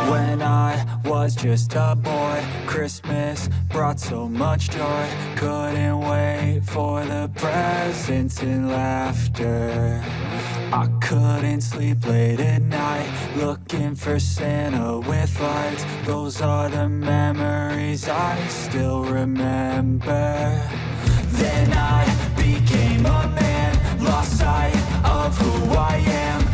When I was just a boy, Christmas brought so much joy. Couldn't wait for the presents and laughter. I couldn't sleep late at night, looking for Santa with lights. Those are the memories I still remember. Then I became a man, lost sight of who I am.